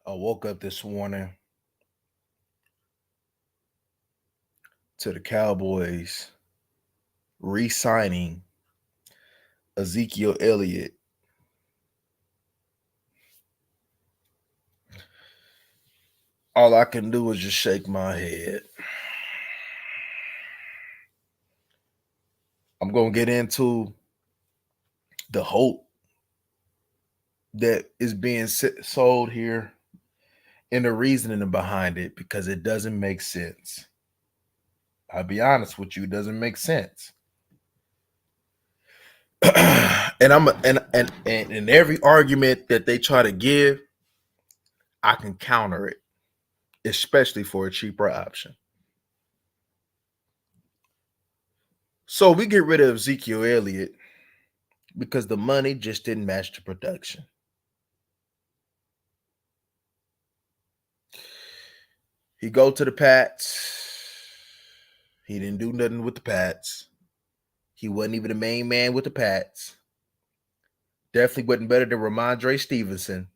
I woke up this morning to the Cowboys re-signing Ezekiel Elliott. All I can do is just shake my head. I'm going to get into the hope that is being sold here and the reasoning behind it because it doesn't make sense. I'll be honest with you, it doesn't make sense. And every argument that they try to give, I can counter it, especially for a cheaper option. So we get rid of Ezekiel Elliott because the money just didn't match the production. He go to the Pats. He didn't do nothing with the Pats. He wasn't even the main man with the Pats. Definitely wasn't better than Ramondre Stevenson.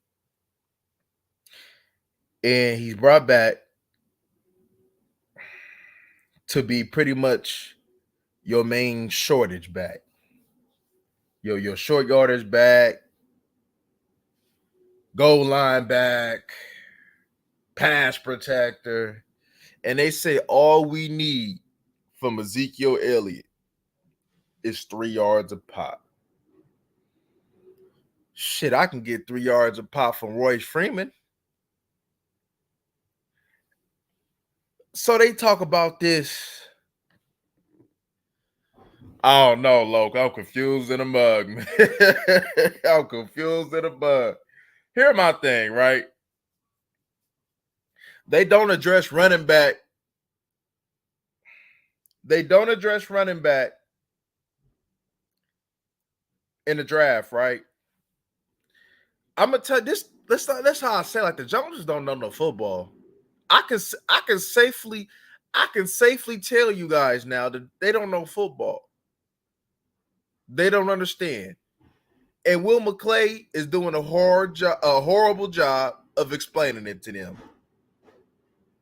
And he's brought back to be pretty much your main shortage back. Your short yardage back, goal line back, pass protector. And they say all we need from Ezekiel Elliott is 3 yards a pop. Shit, I can get 3 yards a pop from Royce Freeman. So they talk about this. I don't know, Loke. I'm confused in a mug, man. I'm confused in a mug. Here's my thing, right? They don't address running back. They don't address running back in the draft, right? I'm gonna tell you this. That's how I say. Like the Joneses don't know no football. I can safely tell you guys now that they don't know football. They don't understand. And Will McClay is doing a horrible job of explaining it to them.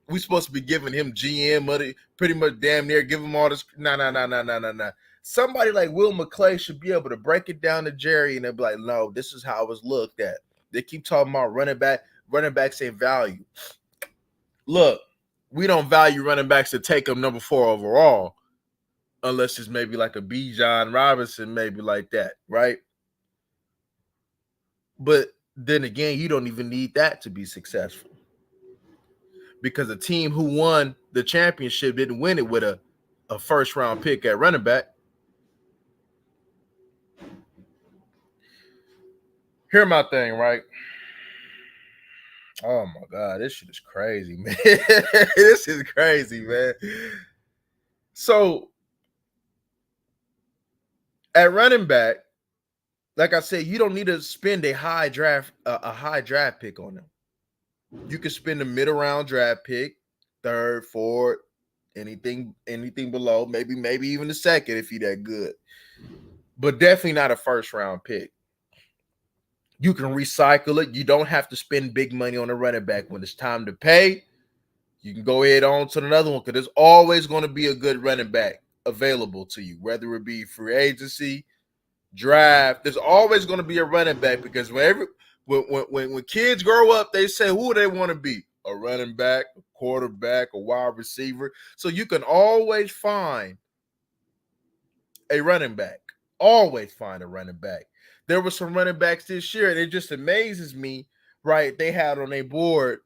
We supposed to be giving him GM money, pretty much damn near give him all this. Nah. Somebody like Will McClay should be able to break it down to Jerry and they'll be like, no, this is how it was looked at. They keep talking about running backs ain't value. Look, we don't value running backs to take them number 4 overall, unless it's maybe like a Bijan Robinson, maybe like that, right? But then again, you don't even need that to be successful. Because a team who won the championship didn't win it with a first-round pick at running back. Here's my thing, right? Oh, my God. This shit is crazy, man. This is crazy, man. So, at running back, like I said, you don't need to spend a high draft pick on them. You can spend a mid-round draft pick, 3rd, 4th, anything below, maybe even the 2nd if you're that good. But definitely not a first-round pick. You can recycle it. You don't have to spend big money on a running back. When it's time to pay, you can go ahead on to another one because there's always going to be a good running back available to you, whether it be free agency, draft. There's always going to be a running back because when kids grow up, they say who they want to be: a running back, a quarterback, a wide receiver. So you can always find a running back. Always find a running back. There were some running backs this year, and it just amazes me, right? They had on their board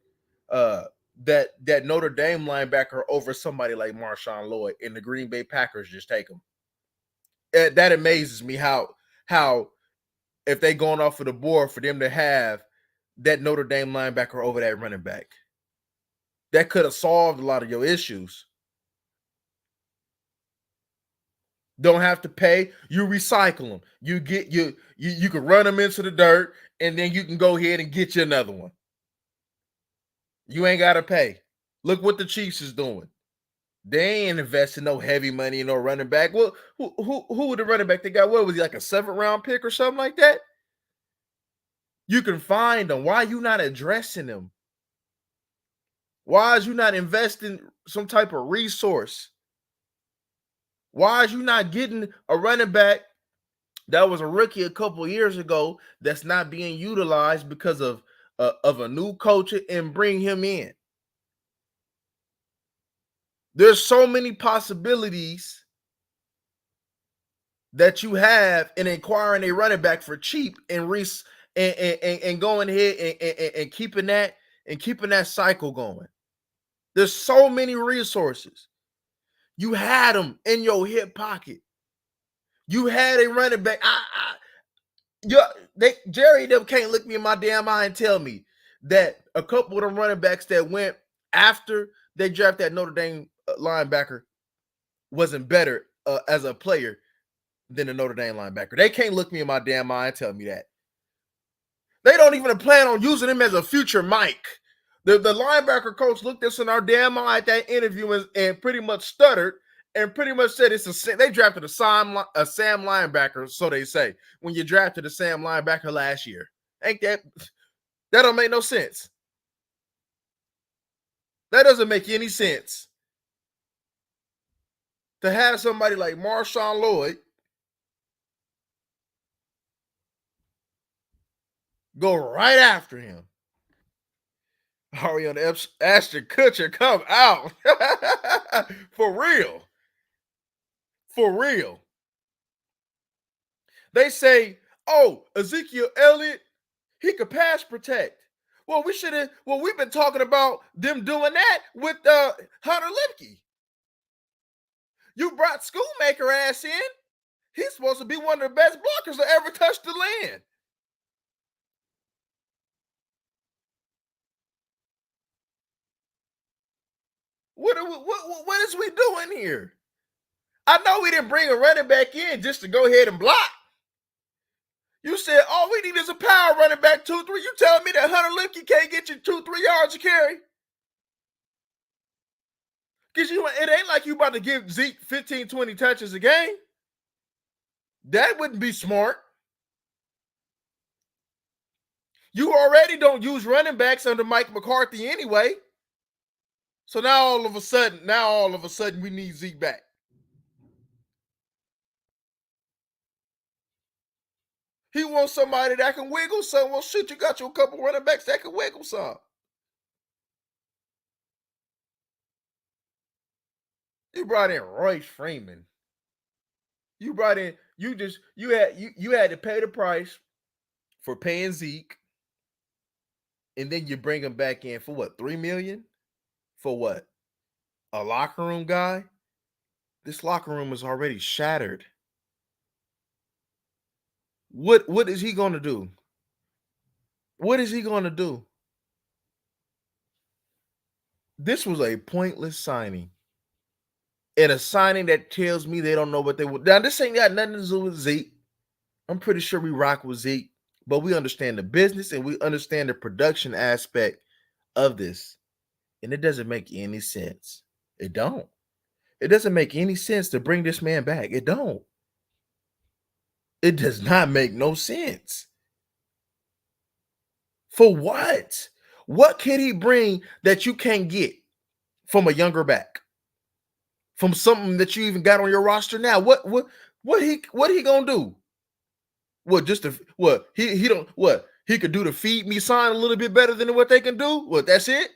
that Notre Dame linebacker over somebody like Marshawn Lloyd, and the Green Bay Packers just take him. And that amazes me how if they going off of the board for them to have that Notre Dame linebacker over that running back. That could have solved a lot of your issues. Don't have to pay. You recycle them. You can run them into the dirt, and then you can go ahead and get you another one. You ain't got to pay. Look what the Chiefs is doing. They ain't investing no heavy money in no running back. Well, who was the running back they got? What was he, like a 7th-round pick or something like that? You can find them. Why are you not addressing them? Why is you not investing some type of resource? Why is you not getting a running back that was a rookie a couple years ago that's not being utilized because of a new coach and bring him in? There's so many possibilities that you have in acquiring a running back for cheap and and going ahead and keeping that cycle going. There's so many resources. You had them in your hip pocket. You had a running back. Jerry them can't look me in my damn eye and tell me that a couple of them running backs that went after they drafted that Notre Dame linebacker wasn't better as a player than the Notre Dame linebacker. They can't look me in my damn eye and tell me that. They don't even plan on using him as a future Mike. The linebacker coach looked us in our damn eye at that interview and pretty much stuttered and pretty much said they drafted a Sam linebacker, so they say, when you drafted a Sam linebacker last year. Ain't that don't make no sense. That doesn't make any sense. To have somebody like Marshawn Lloyd go right after him. Ariana Ashton Kutcher, come out. For real. For real. They say, oh, Ezekiel Elliott, he could pass protect. Well, we've been talking about them doing that with Hunter Lipke. You brought Schoolmaker ass in. He's supposed to be one of the best blockers that ever touched the land. What is we doing here? I know we didn't bring a running back in just to go ahead and block. You said all we need is a power running back 2-3. You telling me that Hunter Lipke can't get you 2-3 yards to carry? Because it ain't like you about to give Zeke 15, 20 touches a game. That wouldn't be smart. You already don't use running backs under Mike McCarthy anyway. So now all of a sudden, we need Zeke back. He wants somebody that can wiggle some. Well, shit, you got you a couple running backs that can wiggle some. You brought in Royce Freeman. You had to pay the price for paying Zeke, and then you bring him back in for what, $3 million? For what? A locker room guy? This locker room is already shattered. What is he gonna do? What is he gonna do? This was a pointless signing. And a signing that tells me they don't know what they would. Now, this ain't got nothing to do with Zeke. I'm pretty sure we rock with Zeke, but we understand the business and we understand the production aspect of this. And it doesn't make any sense. It don't. It doesn't make any sense to bring this man back. It don't. It does not make no sense. For what? What can he bring that you can't get from a younger back? From something that you even got on your roster now? What he gonna do? What just to what he don't what he could do to feed me sign a little bit better than what they can do? What, that's it?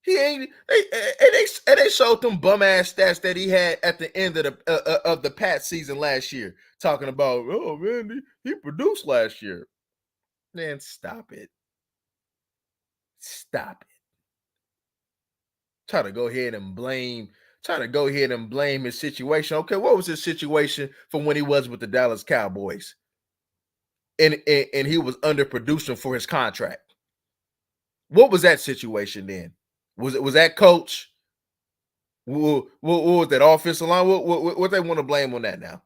He ain't they showed them bum ass stats that he had at the end of the Pat season last year, talking about, oh man, he produced last year. Man, stop it. Stop it. Try to go ahead and blame his situation. Okay, what was his situation from when he was with the Dallas Cowboys? And he was underproducing for his contract. What was that situation then? Was that coach? What was that offensive line? What they want to blame on that now?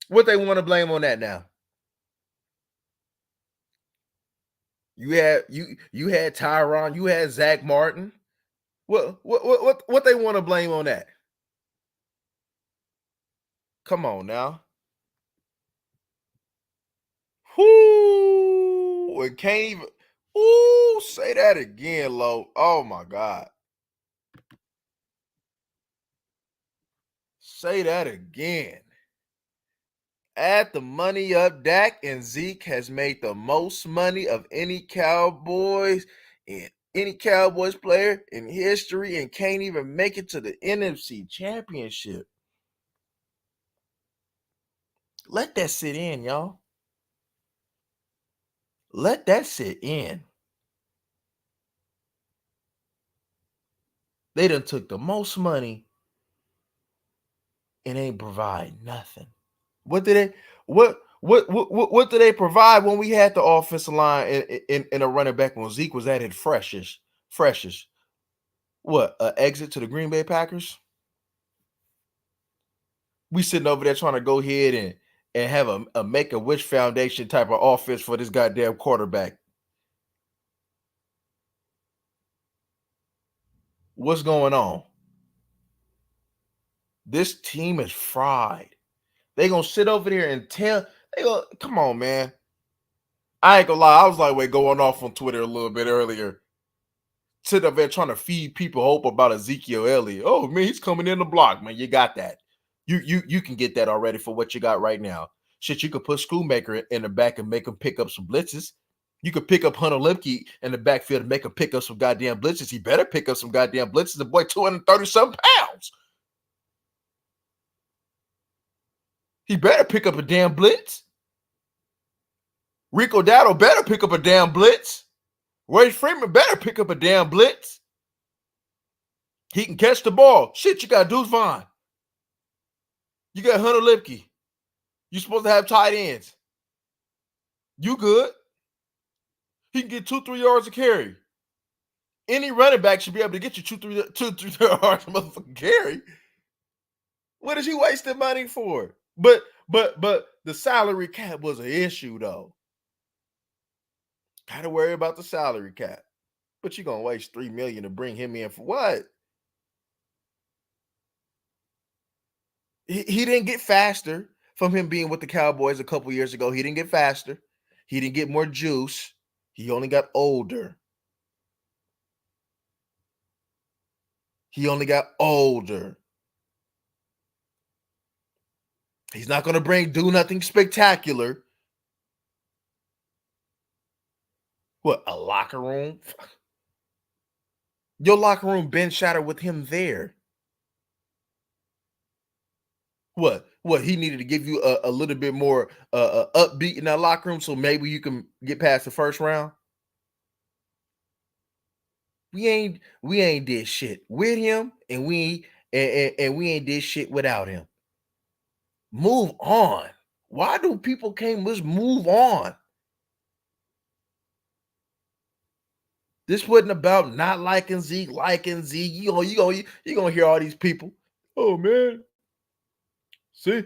What they want to blame on that now? You had Tyron, you had Zach Martin. What they want to blame on that? Come on now. Whoo! It can't even. Ooh, say that again, Lo. Oh my God. Say that again. Add the money up. Dak and Zeke has made the most money of any Cowboys player in history and can't even make it to the NFC Championship. Let that sit in, y'all. Let that sit in. They done took the most money and ain't provide nothing. What did they what did they provide when we had the offensive line in a running back when Zeke was at it freshest? What, exit to the Green Bay Packers? We sitting over there trying to go ahead and have a make a wish foundation type of offense for this goddamn quarterback. What's going on? This team is fried. They gonna sit over there and come on, man. I ain't gonna lie, I was like, wait, going off on Twitter a little bit earlier. Sitting up there trying to feed people hope about Ezekiel Elliott. Oh man, he's coming in the block, man. You got that. You can get that already for what you got right now. Shit, you could put Schoolmaker in the back and make him pick up some blitzes. You could pick up Hunter Lemke in the backfield and make him pick up some goddamn blitzes. He better pick up some goddamn blitzes. The boy 230-something pounds. He better pick up a damn blitz. Rico Dowdle better pick up a damn blitz. Royce Freeman better pick up a damn blitz. He can catch the ball. Shit, you got Deuce Vaughn. You got Hunter Lemke. You supposed to have tight ends. You good. He can get 2-3 yards of carry. Any running back should be able to get you 2-3 yards of motherfucking carry. What is he wasting money for? But the salary cap was an issue though. Gotta worry about the salary cap. But you're gonna waste $3 million to bring him in for what? He didn't get faster from him being with the Cowboys a couple years ago. He didn't get faster. He didn't get more juice. He only got older. He only got older. He's not going to do nothing spectacular. What, a locker room? Your locker room been shattered with him there. What, he needed to give you a little bit more upbeat in that locker room so maybe you can get past the first round? We ain't did shit with him, and we ain't did shit without him. Move on. Why do people can't just move on? This wasn't about not liking Zeke, liking Zeke. You gonna hear all these people. Oh man, see,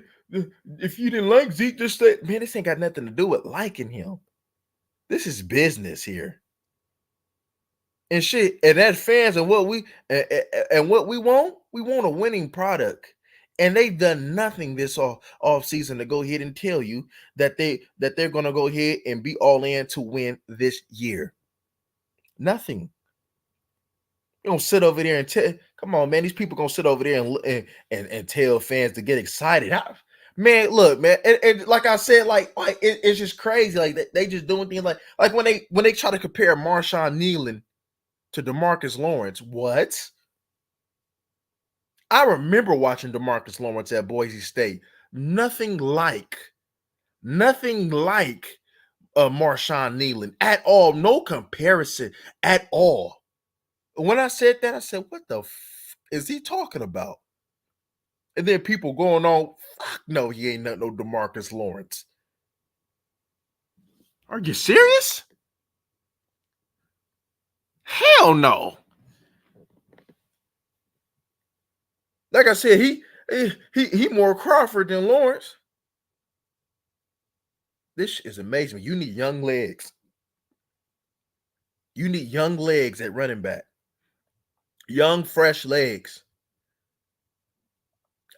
if you didn't like Zeke, just say, man, this ain't got nothing to do with liking him. This is business here. And shit, and as fans, and what we want a winning product. And they've done nothing this off season to go ahead and tell you that they're gonna go ahead and be all in to win this year. Nothing. You don't sit over there and tell. Come on, man. These people gonna sit over there and tell fans to get excited. Man, look, man, and like I said, it's just crazy. Like they just doing things like when they try to compare Marshawn Nealon to DeMarcus Lawrence. What? I remember watching DeMarcus Lawrence at Boise State. Nothing like Marshawn Nealon at all. No comparison at all. When I said that, I said, what the is he talking about? And then people going on, fuck no, he ain't no DeMarcus Lawrence. Are you serious? Hell no. Like I said, he more Crawford than Lawrence. This is amazing. You need young legs. You need young legs at running back. Young, fresh legs.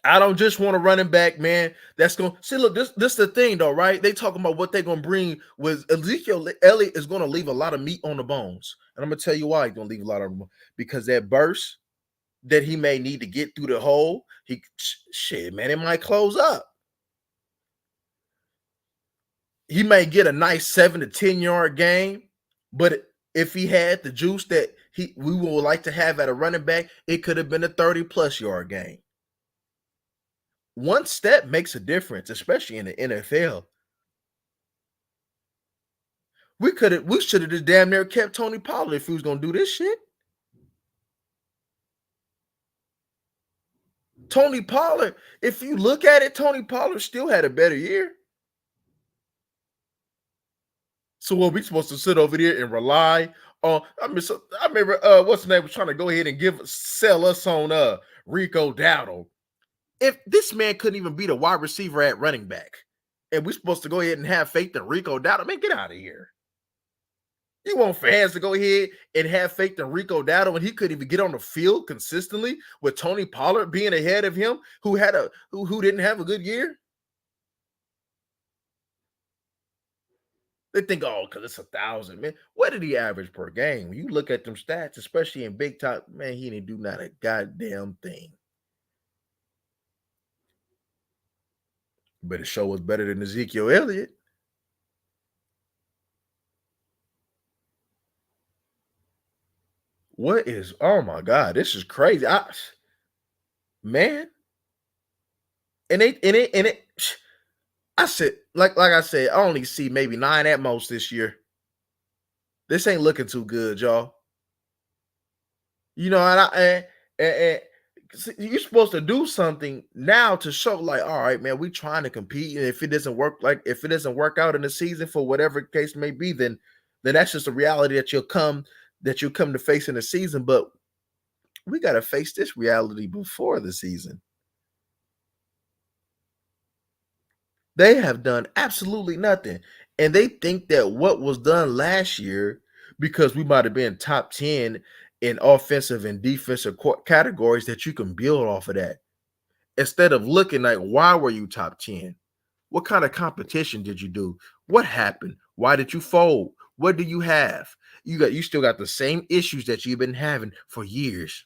I don't just want a running back, man. That's going to see. Look, this the thing, though, right? They talking about what they're going to bring with Ezekiel. Elliott is going to leave a lot of meat on the bones, and I'm going to tell you why he's going to leave a lot of because that burst that he may need to get through the hole, shit, man, it might close up. He may get a nice 7 to 10 yard game, but if he had the juice that we would like to have at a running back, it could have been a 30+ yard game. One step makes a difference, especially in the NFL. We should have just damn near kept Tony Pollard if he was gonna do this shit. Tony Pollard, if you look at it, Tony Pollard still had a better year. So what we supposed to sit over there and rely on? I remember what's the name was trying to go ahead and sell us on Rico Dowdle. If this man couldn't even beat a wide receiver at running back, and we're supposed to go ahead and have faith in Rico Dowdle, man, get out of here. You want fans to go ahead and have faith in Rico Dowdle when he couldn't even get on the field consistently with Tony Pollard being ahead of him, who didn't have a good year? They think, oh, because it's 1,000, man. What did he average per game? When you look at them stats, especially in big time, man, he didn't do not a goddamn thing. But it sure was better than Ezekiel Elliott. What is? Oh my God, this is crazy, man. And it. I said, like I said, I only see maybe 9 at most this year. This ain't looking too good, y'all. You know, and you're supposed to do something now to show, like, all right, man, we trying to compete. And if it doesn't work out in the season for whatever case may be, then that's just a reality that you'll come to face in the season. But we got to face this reality before the season. They have done absolutely nothing. And they think that what was done last year, because we might have been top 10 in offensive and defensive categories, that you can build off of that. Instead of looking like, why were you top 10? What kind of competition did you do? What happened? Why did you fold? What do you have? You still got the same issues that you've been having for years.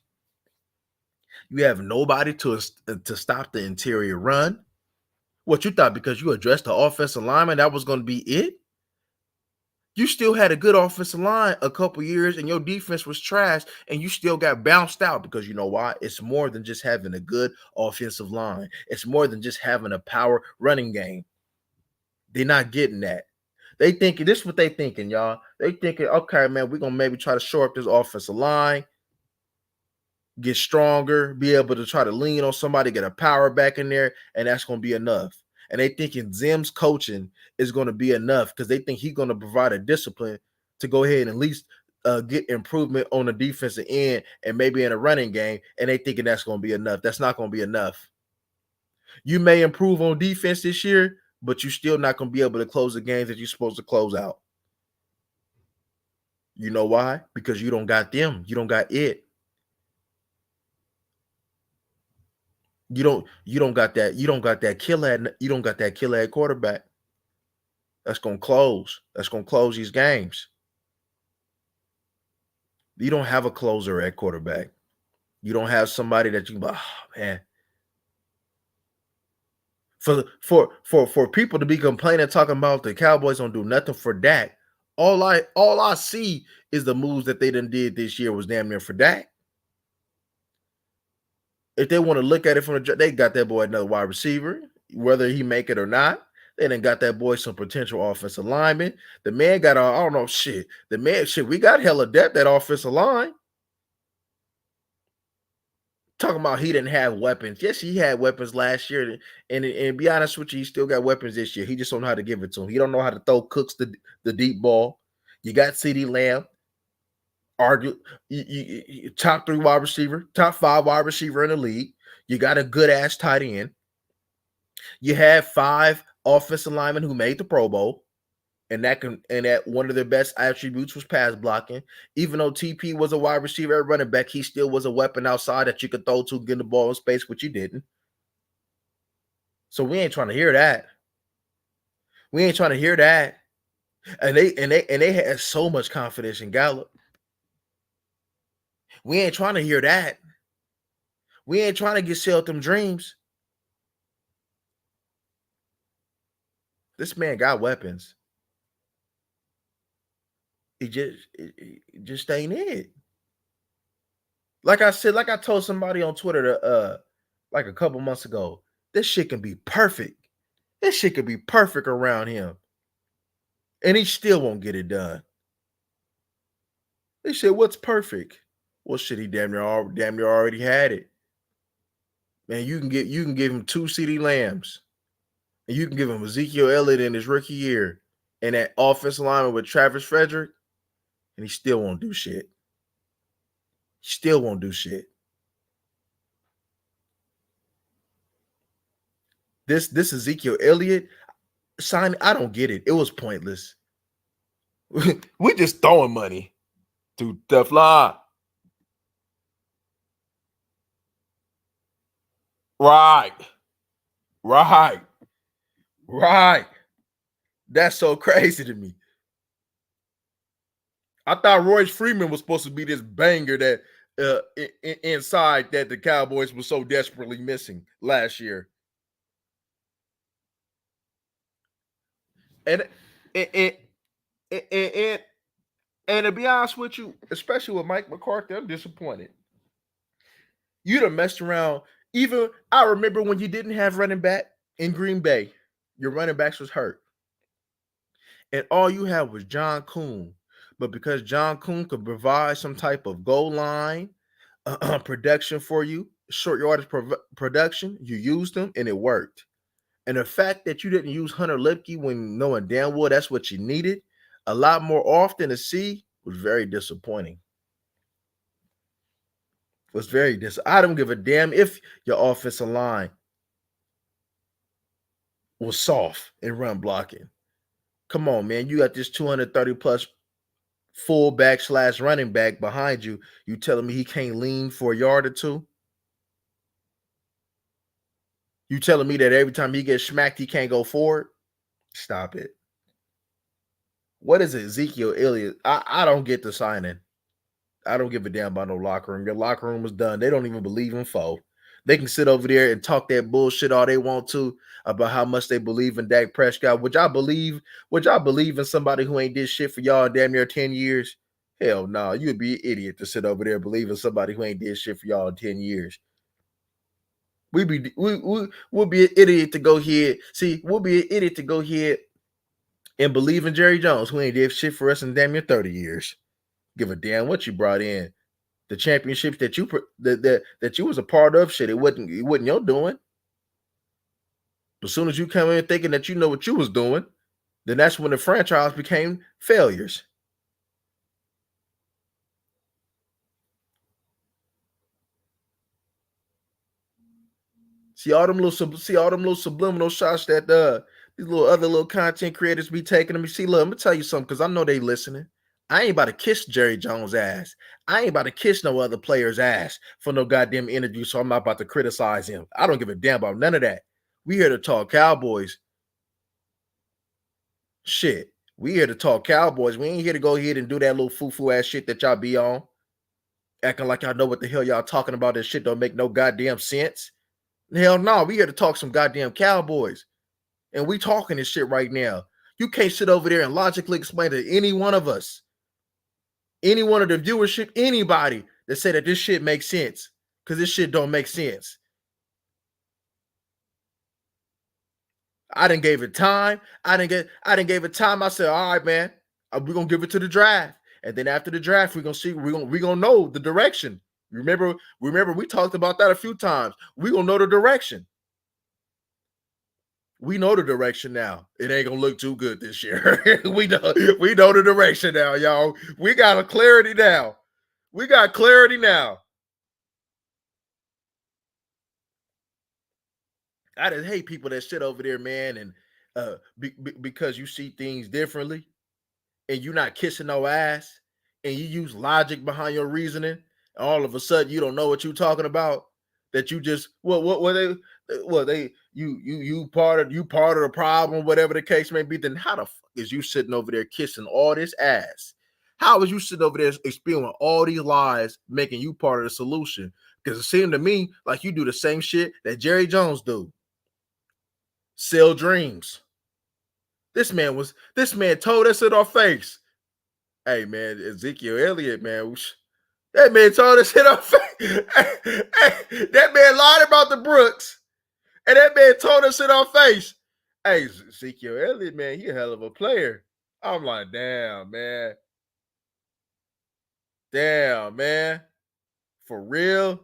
You have nobody to stop the interior run. What you thought because you addressed the offensive lineman, that was going to be it? You still had a good offensive line a couple years and your defense was trash and you still got bounced out because you know why? It's more than just having a good offensive line. It's more than just having a power running game. They're not getting that. They thinking, this is what they thinking, y'all. They thinking, okay, man, we're going to maybe try to shore up this offensive line, get stronger, be able to try to lean on somebody, get a power back in there, and that's going to be enough. And they thinking Zim's coaching is going to be enough because they think he's going to provide a discipline to go ahead and at least get improvement on the defensive end and maybe in a running game. And they thinking that's going to be enough. That's not going to be enough. You may improve on defense this year, but you're still not going to be able to close the games that you're supposed to close out. You know why? Because you don't got them. You don't got it. You don't got that killer at quarterback. That's gonna close. That's gonna close these games. You don't have a closer at quarterback. You don't have somebody that you, oh man. For people to be complaining, talking about the Cowboys don't do nothing for Dak. All I see is the moves that they done did this year was damn near for Dak. If they want to look at it from they got that boy another wide receiver, whether he make it or not. They done got that boy some potential offensive linemen. The man got I don't know shit. The man we got hella depth at offensive line. Talking about he didn't have weapons. Yes, he had weapons last year, and be honest with you, he still got weapons this year. He just don't know how to give it to him. He don't know how to throw Cooks the deep ball. You got CeeDee Lamb, top 3 wide receiver, top 5 wide receiver in the league. You got a good ass tight end. You have 5 offensive linemen who made the Pro Bowl, and that one of their best attributes was pass blocking. Even though TP was a wide receiver at running back, he still was a weapon outside that you could throw to, get the ball in space, which you didn't. So we ain't trying to hear that. We ain't trying to hear that. And they had so much confidence in Gallup. We ain't trying to hear that. We ain't trying to get sell them dreams. This man got weapons. It just ain't it. Like I said, like I told somebody on Twitter like a couple months ago, this shit can be perfect. This shit could be perfect around him. And he still won't get it done. They said, what's perfect? Well, shit, he damn near already had it. Man, you can give him 2 CD Lambs. And you can give him Ezekiel Elliott in his rookie year and that offensive lineman with Travis Frederick, and he still won't do shit. He still won't do shit. This Ezekiel Elliott sign, I don't get it. It was pointless. We just throwing money to the fly. Right. That's so crazy to me. I thought Royce Freeman was supposed to be this banger that inside that the Cowboys were so desperately missing last year. And and, and, and to be honest with you, especially with Mike McCarthy, I'm disappointed. You'd have messed around. Even I remember when you didn't have running back in Green Bay, your running backs was hurt. And all you had was John Kuhn. But because John Kuhn could provide some type of goal line production for you, short yardage production, you used them and it worked. And the fact that you didn't use Hunter Lipke when knowing damn well that's what you needed a lot more often to see was very disappointing. I don't give a damn if your offensive line was soft in run blocking. Come on, man. You got this 230 plus fullback / running back behind you. You telling me he can't lean for a yard or two? You telling me that every time he gets smacked, he can't go forward? Stop it. What is it, Ezekiel Elliott? I don't get the signing. I don't give a damn about no locker room. Your locker room was done. They don't even believe in foe. They can sit over there and talk that bullshit all they want to about how much they believe in Dak Prescott. Would y'all believe in somebody who ain't did shit for y'all damn near 10 years? Hell no, you'd be an idiot to sit over there believing somebody who ain't did shit for y'all in 10 years. We'll be an idiot to go here. See, we'll be an idiot to go here and believe in Jerry Jones, who ain't did shit for us in damn near 30 years. Give a damn what you brought in. The championships that you was a part of, shit, it wasn't your doing. As soon as you come in thinking that you know what you was doing, then that's when the franchise became failures. See all them little subliminal shots that these other little content creators be taking them. See, look, I'm gonna tell you something because I know they listening. I ain't about to kiss Jerry Jones' ass. I ain't about to kiss no other player's ass for no goddamn interview, so I'm not about to criticize him. I don't give a damn about none of that. We here to talk Cowboys. Shit. We here to talk Cowboys. We ain't here to go ahead and do that little foo-foo ass shit that y'all be on. Acting like y'all know what the hell y'all talking about. That shit don't make no goddamn sense. Hell no, we here to talk some goddamn Cowboys. And we talking this shit right now. You can't sit over there and logically explain to any one of us, any one of the viewership, anybody that say that this shit makes sense. Because this shit don't make sense. I didn't give it time. I didn't give it time. I said, all right, man, we're gonna give it to the draft. And then after the draft, we're gonna know the direction. Remember, we talked about that a few times. We're gonna know the direction. We know the direction now. It ain't gonna look too good this year. we know the direction now, y'all. We got a clarity now. We got clarity now. I just hate people that sit over there, man, and because you see things differently, and you're not kissing no ass, and you use logic behind your reasoning, and all of a sudden you don't know what you're talking about. That you just part of the problem, whatever the case may be, then how the fuck is you sitting over there kissing all this ass? How is you sitting over there spewing all these lies, making you part of the solution? Because it seemed to me like you do the same shit that Jerry Jones do. Sell dreams. This man told us in our face. Hey man, Ezekiel Elliott, man. That man told us in our face. That man lied about the Brooks. And that man told us in our face. Hey, Ezekiel Elliott, man, he a hell of a player. I'm like, damn, man. Damn, man. For real?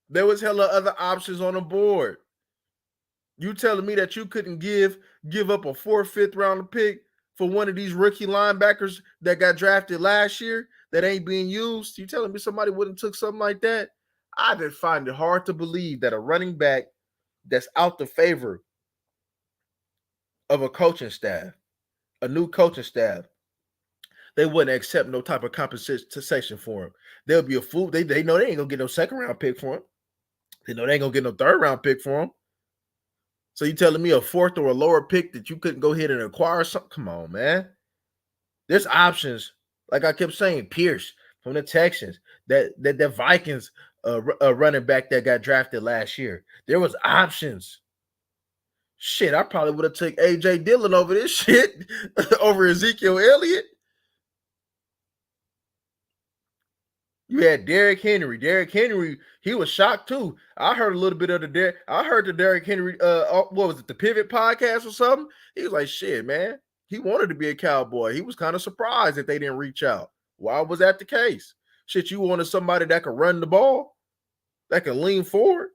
There was hella other options on the board. You telling me that you couldn't give up a 4th, 5th round pick for one of these rookie linebackers that got drafted last year that ain't being used? You telling me somebody wouldn't took something like that? I just find it hard to believe that a running back that's out the favor of a coaching staff, a new coaching staff, they wouldn't accept no type of compensation for him. They'll be a fool. They know they ain't gonna get no 2nd round pick for him. They know they ain't gonna get no 3rd round pick for him. So you telling me a 4th or a lower pick that you couldn't go ahead and acquire something? Come on, man. There's options. Like I kept saying, Pierce from the Texans, that Vikings running back that got drafted last year. There was options. Shit, I probably would have took AJ Dillon over this shit over Ezekiel Elliott. You had Derrick Henry. Derrick Henry, he was shocked too. I heard a little bit of the Derrick Henry, what was it, the Pivot podcast or something? He was like, shit, man. He wanted to be a Cowboy. He was kind of surprised that they didn't reach out. Why was that the case? Shit, you wanted somebody that could run the ball, that could lean forward.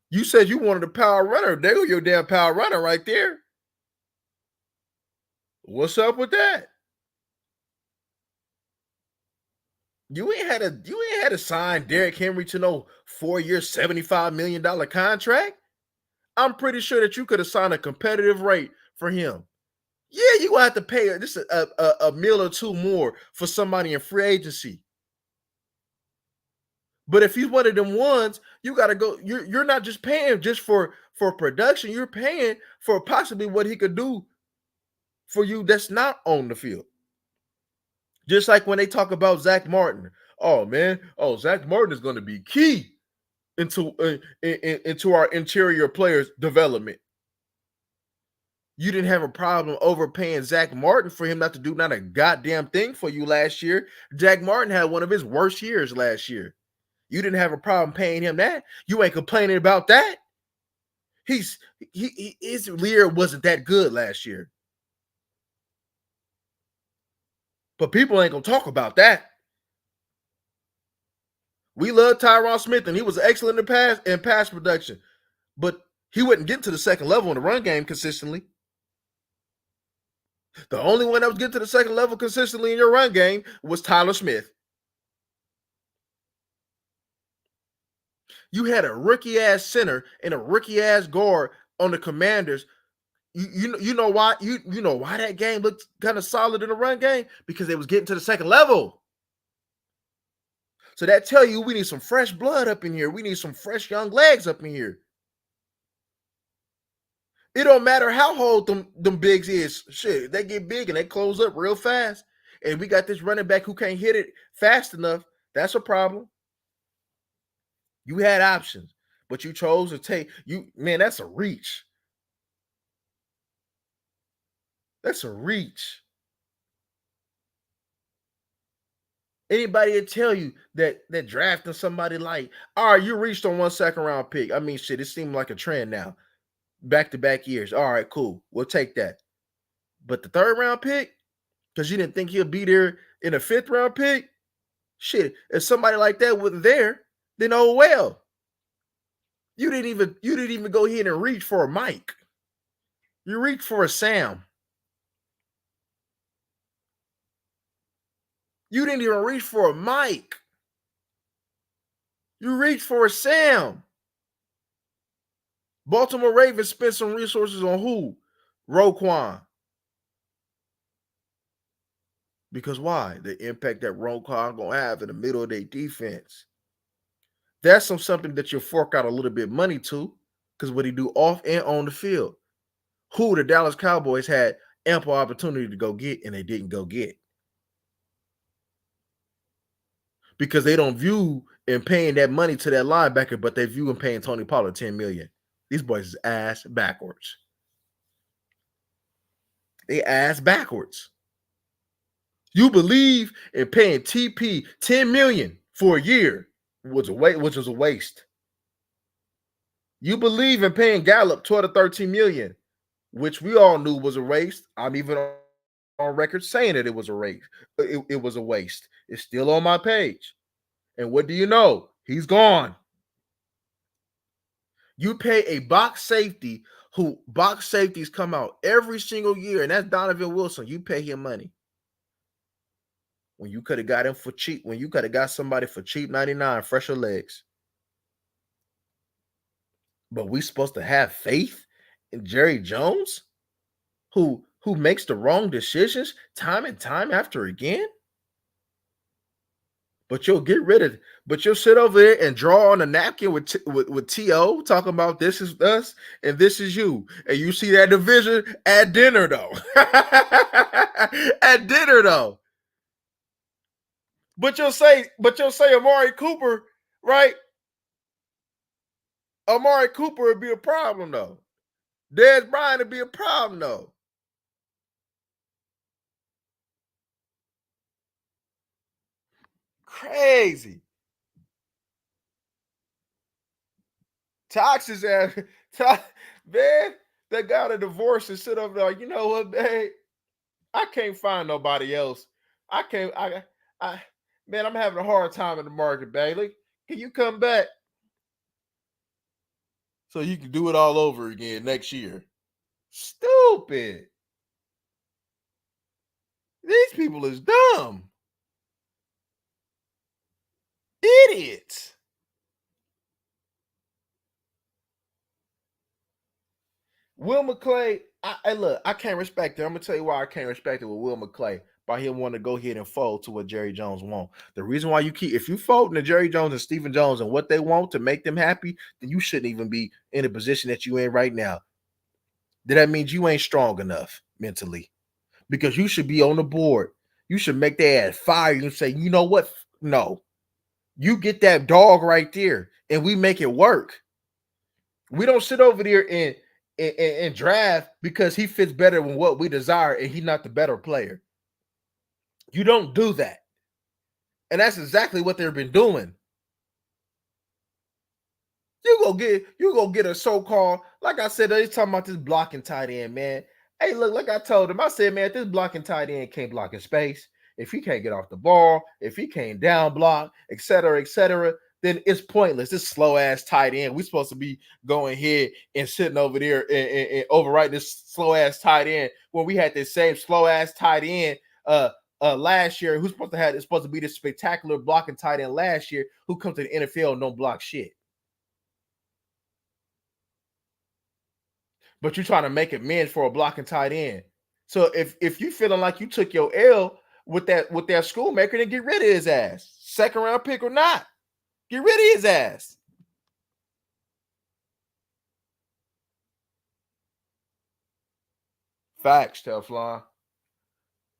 You said you wanted a power runner. There go your damn power runner right there. What's up with that? You ain't had to sign Derrick Henry to no 4-year, $75 million contract. I'm pretty sure that you could have signed a competitive rate for him. Yeah, you gonna have to pay just a meal or two more for somebody in free agency. But if he's one of them ones, you gotta go. You're not just paying just for production. You're paying for possibly what he could do for you that's not on the field. Just like when they talk about Zach Martin. Oh man, Zach Martin is going to be key into our interior players' development. You didn't have a problem overpaying Zach Martin for him not to do not a goddamn thing for you last year. Zach Martin had one of his worst years last year. You didn't have a problem paying him that. You ain't complaining about that. His year wasn't that good last year. But people ain't gonna talk about that. We love Tyron Smith, and he was excellent in pass production, but he wouldn't get to the second level in the run game consistently. The only one that was getting to the second level consistently in your run game was Tyler Smith. You had a rookie ass center and a rookie ass guard on the Commanders. You know why you know why that game looked kind of solid in the run game? Because they was getting to the second level. So that tell you we need some fresh blood up in here. We need some fresh young legs up in here. It don't matter how old them bigs is. Shit, they get big and they close up real fast. And we got this running back who can't hit it fast enough. That's a problem. You had options, but you chose to take you. Man, that's a reach. That's a reach. Anybody will tell you that drafting somebody like, all right, you reached on 1 second round pick. I mean, shit, it seemed like a trend now. Back-to-back years. All right, cool. We'll take that. But the 3rd round pick, because you didn't think he'll be there in a 5th round pick, shit, if somebody like that wasn't there, then oh well. You didn't even go ahead and reach for a Mike. You reached for a Sam. You didn't even reach for a Mike. You reached for a Sam. Baltimore Ravens spent some resources on who? Roquan. Because why? The impact that Roquan gonna have in the middle of their defense. That's something that you'll fork out a little bit of money to. because what he do off and on the field, who the Dallas Cowboys had ample opportunity to go get, and they didn't go get because they don't view in paying that money to that linebacker, but they view in paying Tony Pollard $10 million. These boys is ass backwards. They ass backwards. You believe in paying TP $10 million for a year, which was a waste. You believe in paying Gallup 12 to 13 million, which we all knew was a waste. I'm even on record saying that it was a waste. It was a waste. It's still on my page. And what do you know? He's gone. You pay a box safety who box safeties come out every single year, and that's Donovan Wilson. You pay him money. When you could have got him for cheap, when you could have got somebody for cheap 99, fresher legs. But we supposed to have faith in Jerry Jones, who makes the wrong decisions time and time after again? But you'll get rid of it. But you'll sit over there and draw on a napkin with T.O. talking about this is us and this is you. And you see that division at dinner, though. At dinner, though. But you'll say Amari Cooper, right? Amari Cooper would be a problem, though. Dez Bryant would be a problem, though. Crazy. Tox's ass, man, that got a divorce and sit over there like, you know what, babe? I can't find nobody else. Man, I'm having a hard time in the market, Bailey. Can you come back so you can do it all over again next year? Stupid. These people is dumb. Idiots. Will McClay, I can't respect it. I'm gonna tell you why I can't respect it with Will McClay by him wanting to go ahead and fold to what Jerry Jones want. The reason why if you fold to Jerry Jones and Stephen Jones and what they want to make them happy, then you shouldn't even be in the position that you in right now. That means you ain't strong enough mentally because you should be on the board. You should make that ass fire and say, you know what? No, you get that dog right there and we make it work. We don't sit over there and draft because he fits better than what we desire and he's not the better player. You don't do that. And that's exactly what they've been doing. You go get a so-called, like I said, they talking about this blocking tight end, man. Hey, look, like I told him, I said, man, this blocking tight end can't block in space. If he can't get off the ball, if he can't down block, et cetera, then it's pointless. This slow ass tight end. We're supposed to be going here and sitting over there and overwriting this slow ass tight end when we had this same slow ass tight end last year. Who's supposed to be this spectacular blocking tight end last year who comes to the NFL and don't block shit. But you're trying to make amends for a blocking tight end. So if you feeling like you took your L with that schoolmaker, then get rid of his ass. Second round pick or not, get rid of his ass. Facts, Teflon.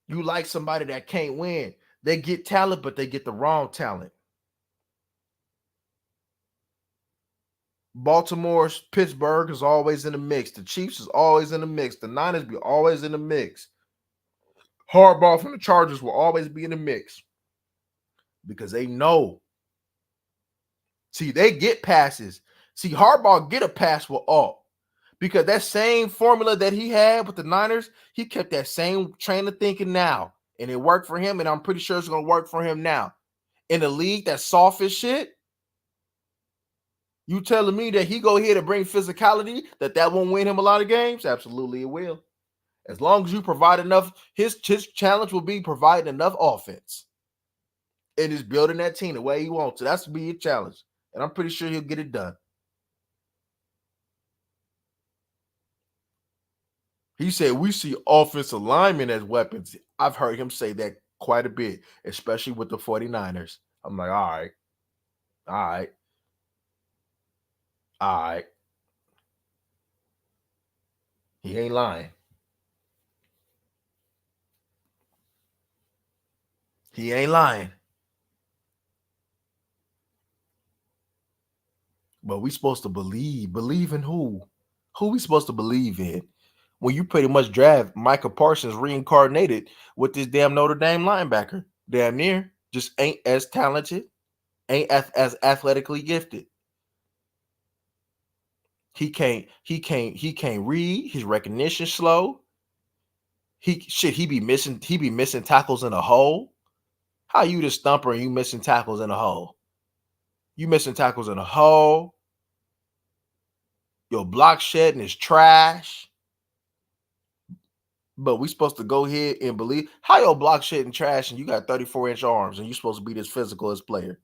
You like somebody that can't win. They get talent, but they get the wrong talent. Baltimore's Pittsburgh is always in the mix. The Chiefs is always in the mix. The Niners be always in the mix. Harbaugh from the Chargers will always be in the mix because they know. See, they get passes. See, Harbaugh get a pass with all because that same formula that he had with the Niners, he kept that same train of thinking now, and it worked for him, and I'm pretty sure it's going to work for him now. In a league that's soft as shit, you telling me that he go here to bring physicality, that won't win him a lot of games? Absolutely it will. As long as you provide enough, his challenge will be providing enough offense. And is building that team the way he wants to. That's to be a challenge. And I'm pretty sure he'll get it done. He said we see offensive linemen as weapons. I've heard him say that quite a bit, especially with the 49ers. I'm like, all right. He ain't lying. He ain't lying. But we supposed to believe. Believe in who? Who we supposed to believe in? When you pretty much draft Michael Parsons reincarnated with this damn Notre Dame linebacker. Damn near. Just ain't as talented, ain't as athletically gifted. He can't read. His recognition slow. He be missing tackles in a hole. How you the stumper and you missing tackles in a hole? You missing tackles in a hole. Your block shedding is trash. But we supposed to go ahead and believe how your block shedding trash and you got 34-inch arms and you supposed to be this physical as player.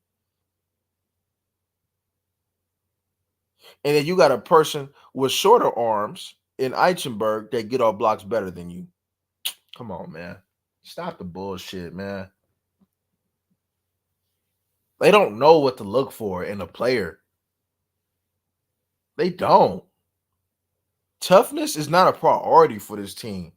And then you got a person with shorter arms in Eichenberg that get off blocks better than you. Come on, man. Stop the bullshit, man. They don't know what to look for in a player. They don't. Toughness is not a priority for this team.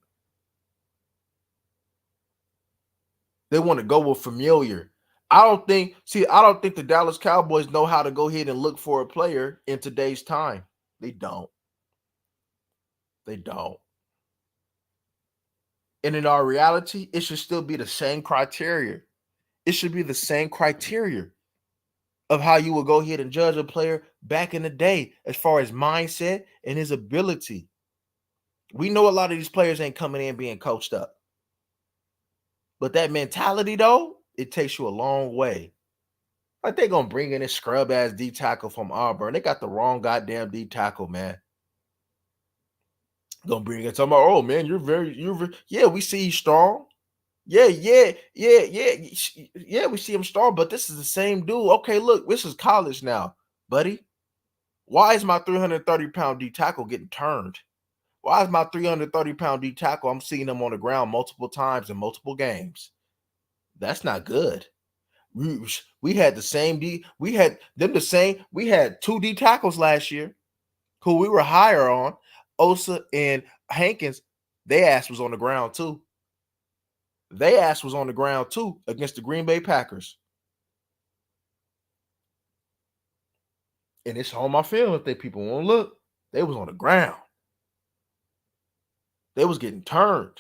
They want to go with familiar. I don't think the Dallas Cowboys know how to go ahead and look for a player in today's time. They don't. They don't. And in our reality, it should still be the same criteria. It should be the same criteria of how you would go ahead and judge a player back in the day as far as mindset and his ability. We know a lot of these players ain't coming in being coached up. But that mentality, though, it takes you a long way. Like they gonna bring in this scrub ass D tackle from Auburn. They got the wrong goddamn D tackle, man. Gonna bring it talking about, oh man, you're very yeah, we see he's strong. Yeah, we see him strong, but this is the same dude. Okay, look, this is college now, buddy. Why is my 330-pound D tackle getting turned? Why is my 330-pound D tackle? I'm seeing him on the ground multiple times in multiple games. That's not good. We had the same D. We had them the same. We had 2 D tackles last year who we were higher on. Osa and Hankins, their ass was on the ground too. Their ass was on the ground too against the Green Bay Packers. And it's on my film if they people won't look. They was on the ground. They was getting turned.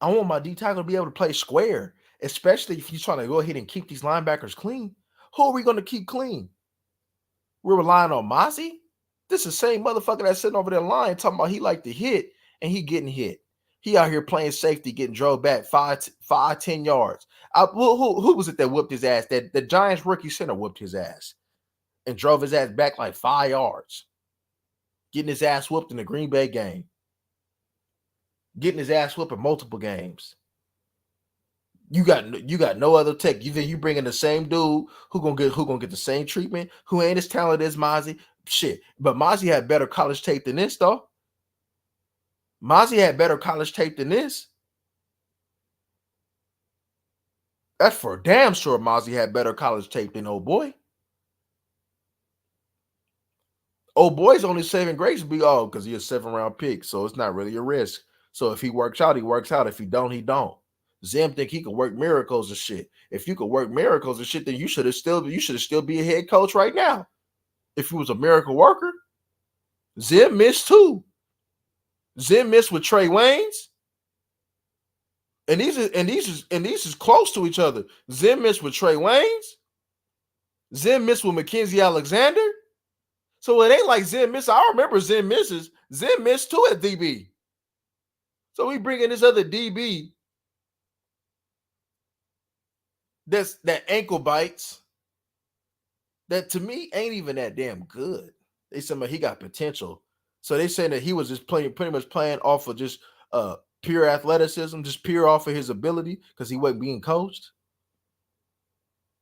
I want my D tackle to be able to play square, especially if you're trying to go ahead and keep these linebackers clean. Who are we going to keep clean? We're relying on Mozzie? This is the same motherfucker that's sitting over there lying, talking about he like to hit, and he getting hit. He out here playing safety, getting drove back 10 yards. Who was it that whooped his ass? That the Giants rookie center whooped his ass and drove his ass back like 5 yards. Getting his ass whooped in the Green Bay game. Getting his ass whooped in multiple games. You got no other tech. You bring in the same dude who gonna get the same treatment, who ain't as talented as Mozzie. Shit. But Mozzie had better college tape than this, though. Mozzie had better college tape than this. That's for damn sure Mozzie had better college tape than old boy. Old boy's only saving grace because he's a 7th-round pick, so it's not really a risk. So if he works out, he works out. If he don't, he don't. Zim think he can work miracles and shit. If you could work miracles and shit, then you should still be a head coach right now. If you was a miracle worker, Zim missed too. Zim missed with Trey Waynes, and these is close to each other. Zim missed with Trey Waynes. Zim missed with Mackenzie Alexander. So it ain't like Zim missed. I remember Zim misses. Zim missed too at DB. So we bring in this other DB that ankle bites that to me ain't even that damn good. They said he got potential. So they saying that he was just pretty much playing off of just pure athleticism, just pure off of his ability because he wasn't being coached.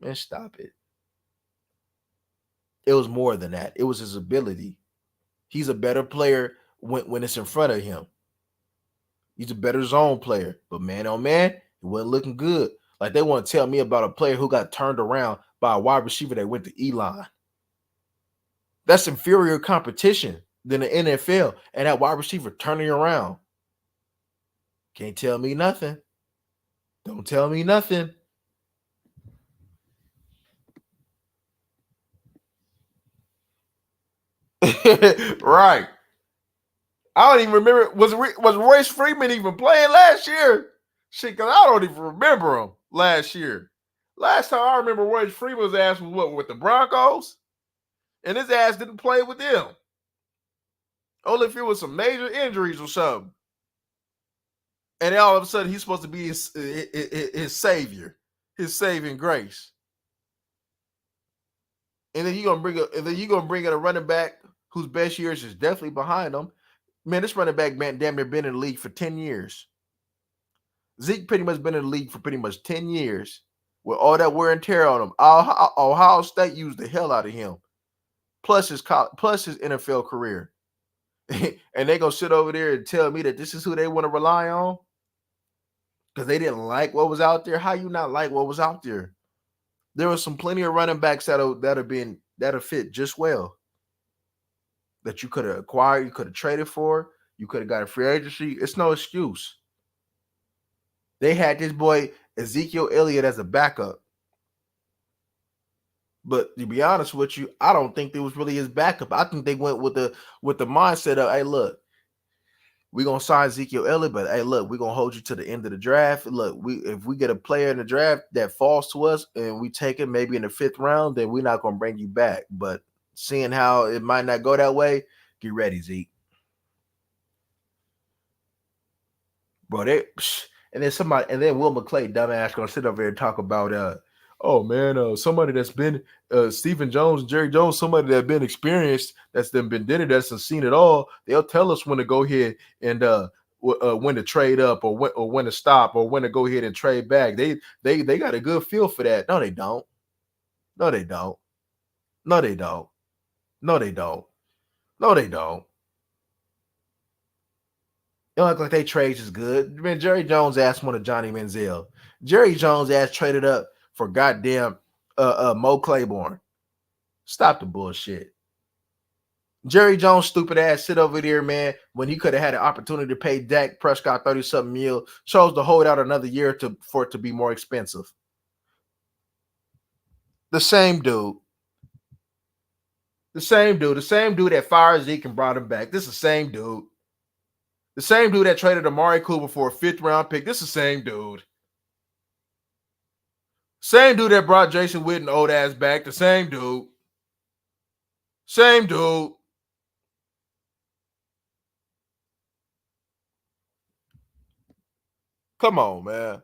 Man, stop it. It was more than that. It was his ability. He's a better player when it's in front of him. He's a better zone player. But man, oh man, it wasn't looking good. Like they want to tell me about a player who got turned around by a wide receiver that went to E-line. That's inferior competition. than the NFL, and that wide receiver turning around. Can't tell me nothing. Don't tell me nothing. Right. I don't even remember. Was Royce Freeman even playing last year? Shit, because I don't even remember him last year. Last time I remember Royce Freeman's ass was what, with the Broncos? And his ass didn't play with them. Only if it was some major injuries or something. And then all of a sudden he's supposed to be his savior, his saving grace. And then you gonna bring in a running back whose best years is definitely behind him. Man, this running back man damn near been in the league for 10 years. Zeke pretty much been in the league for pretty much 10 years with all that wear and tear on him. Ohio State used the hell out of him, plus his NFL career. And they gonna sit over there and tell me that this is who they want to rely on because they didn't like what was out there. How you not like what was out there? There was some plenty of running backs that'll fit just well that you could have acquired, you could have traded for, you could have got a free agency. It's no excuse. They had this boy Ezekiel Elliott as a backup. But to be honest with you, I don't think it was really his backup. I think they went with the mindset of, hey, look, we're gonna sign Ezekiel Elliott, but hey, look, we're gonna hold you to the end of the draft. Look, if we get a player in the draft that falls to us and we take it maybe in the 5th round, then we're not gonna bring you back. But seeing how it might not go that way, get ready, Zeke. Bro, and then Will McClay, dumbass, gonna sit over here and talk about oh man, somebody that's been Stephen Jones, Jerry Jones, somebody that's been experienced, that's been did it, that's seen it all. They'll tell us when to go ahead and when to trade up or when to stop or when to go ahead and trade back. They got a good feel for that. No, they don't. No, they don't. No, they don't. No, they don't. No, they don't. It don't look like they trades is good. Man, Jerry Jones asked one of Johnny Manziel. Jerry Jones asked traded up for goddamn Mo Claiborne. Stop the bullshit. Jerry Jones, stupid ass, sit over there, man, when he could have had an opportunity to pay Dak Prescott 30-something mil, chose to hold out another year for it to be more expensive. The same dude. The same dude that fired Zeke and brought him back. This is the same dude. The same dude that traded Amari Cooper for a 5th round pick. This is the same dude. Same dude that brought Jason Witten old ass back. The same dude. Same dude. Come on, man.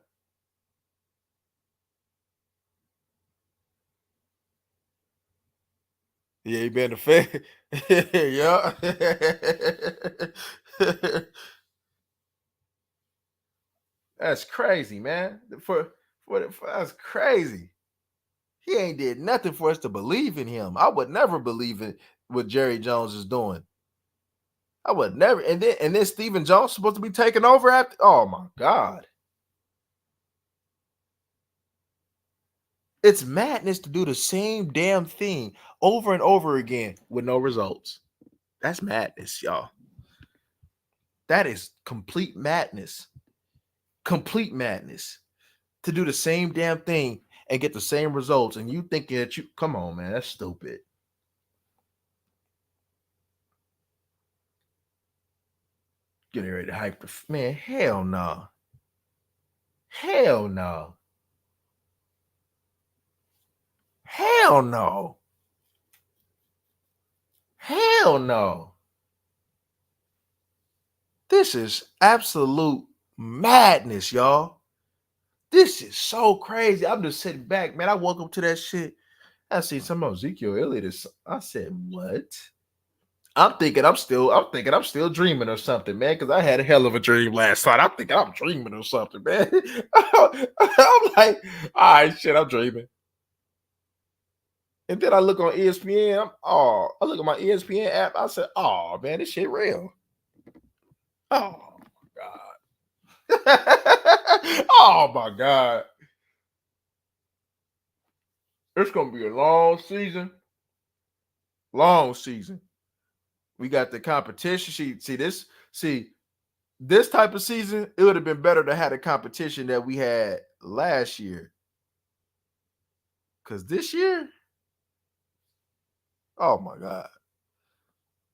Yeah, he been a fan. Yeah. That's crazy, man. That's crazy. He ain't did nothing for us to believe in him. I would never believe in what Jerry Jones is doing. I would never. And then Stephen Jones supposed to be taking over after. Oh my God. It's madness to do the same damn thing over and over again with no results. That's madness, y'all. That is complete madness. Complete madness. To do the same damn thing and get the same results, and you thinking that you come on, man, that's stupid. Getting ready to hype the man. Hell no. Hell no. Hell no. Hell no. This is absolute madness, y'all. This is so crazy. I'm just sitting back, man. I woke up to that shit. I see some of Ezekiel Elliott. I said, what? I'm thinking I'm still dreaming or something, man, because I had a hell of a dream last night. I'm thinking I'm dreaming or something, man. I'm like, all right, shit, I'm dreaming. And then I look on ESPN. I look at my ESPN app. I said, oh man, this shit real. Oh my God. Oh my God. It's gonna be a long season. Long season. We got the competition. This type of season, it would have been better to have the competition that we had last year. Because this year, oh my God.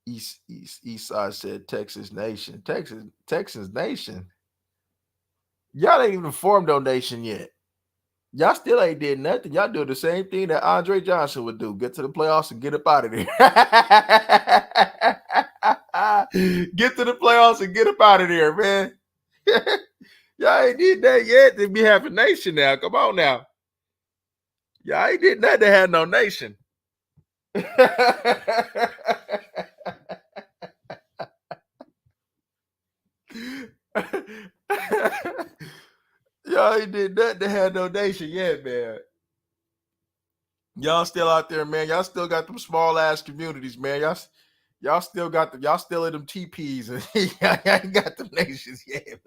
East side said Texas Nation. Texas Nation. Y'all ain't even formed no nation yet. Y'all still ain't did nothing. Y'all doing the same thing that Andre Johnson would do. Get to the playoffs and get up out of there. Get to the playoffs and get up out of there, man. Y'all ain't did that yet. They be having nation now. Come on now. Y'all ain't did nothing to have no nation. Y'all ain't did nothing to have no nation yet, man. Y'all still out there, man. Y'all still got them small ass communities, man. Y'all still got them. Y'all still in them TPs, and y'all ain't got them nations yet,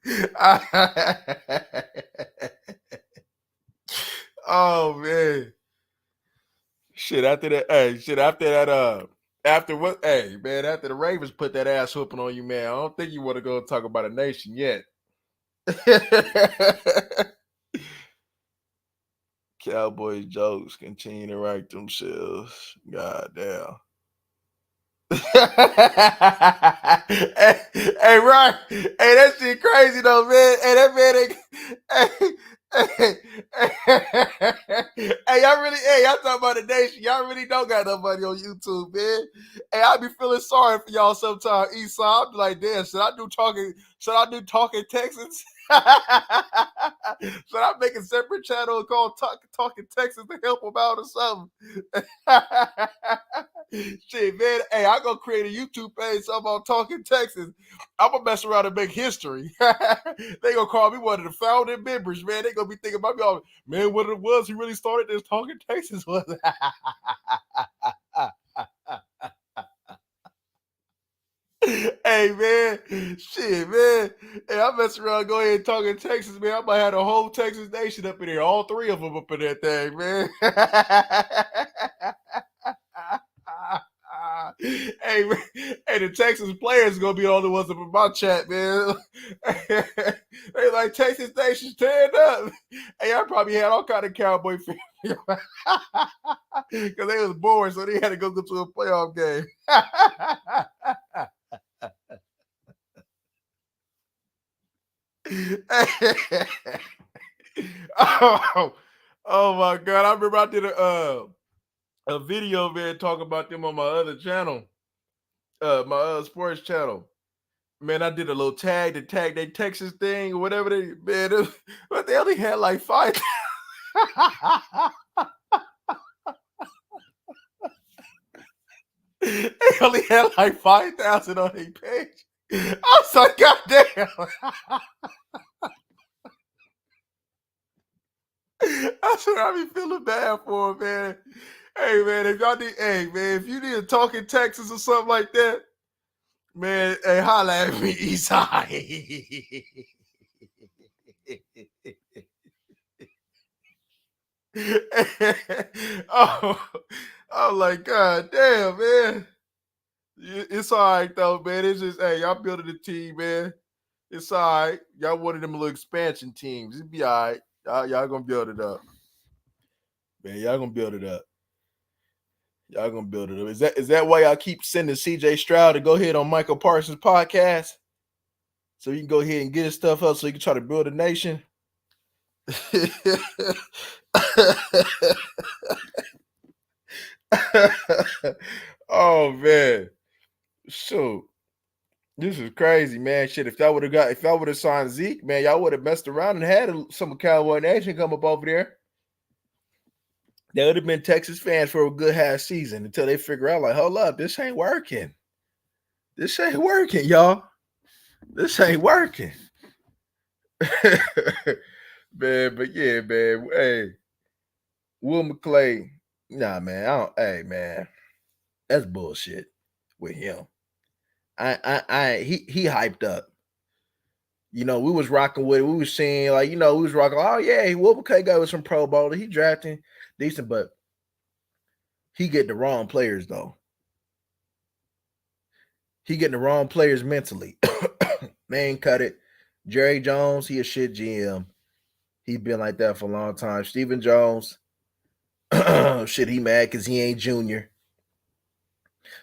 man. Oh man. Shit, after that, after what, hey, man, after the Ravens put that ass whooping on you, man, I don't think you want to go talk about a nation yet. Cowboys jokes continue to write themselves. God damn. Hey, right. Hey, that shit crazy though, man. Hey, that man hey, y'all really, hey, y'all talking about the nation. Y'all really don't got nobody on YouTube, man. Hey, I be feeling sorry for y'all sometimes, Esau. I'm like, damn, should I do talking Texans? Should I make a separate channel called Talking Texas to help them out or something? Shit, man. Hey, I'm gonna create a YouTube page about Talking Texas. I'm gonna mess around and make history. They gonna call me one of the founding members, man. They gonna be thinking about me all, man, what it was. He really started this Talking Texas was. Hey man, shit, man. Hey, I mess around, go ahead and Talking Texas, man. I might have the whole Texas nation up in there, all three of them up in that thing, man. Hey, man, hey, the Texas players gonna be the only ones up in my chat, man. They like Texas Nation stand up. Hey, I probably had all kind of Cowboy fans because they was bored, so they had to go to a playoff game. oh my God! I remember I did a video, man, talking about them on my other channel, my sports channel. Man, I did a little tag to tag they Texas thing or whatever they, man. But they only had like 5. They only had like 5,000 on their page. I was like, God damn. That's what I be feeling bad for, man. Hey, man, if y'all need, hey, man, if you need a Talking Texas or something like that, man, hey, holla at me, Eastside. Oh, I'm like, God damn, man. It's all right, though, man. It's just, hey, y'all building a team, man. It's all right. Y'all one of them little expansion teams. It'll be all right. Y'all gonna build it up. Man, y'all gonna build it up. Y'all gonna build it up. Is that why y'all keep sending CJ Stroud to go ahead on Michael Parsons' podcast? So you can go ahead and get his stuff up so you can try to build a nation. Oh man. Shoot. This is crazy, man. Shit, if I would have signed Zeke, man, y'all would have messed around and had some Cowboy Nation come up over there. They would have been Texas fans for a good half season until they figure out, like, hold up, this ain't working. This ain't working, y'all. This ain't working. Man, but yeah, man. Hey, Will McClay. Nah, man. Hey, man. That's bullshit with him. He hyped up. You know, we was rocking with it. We was seeing, like, we was rocking. Oh, yeah, Will McClay got with some Pro Bowler. He drafting decent, but He getting the wrong players though. He getting the wrong players mentally. Man, cut it. Jerry Jones, he a shit GM. He been like that for a long time. Stephen Jones, shit, he mad because he ain't junior.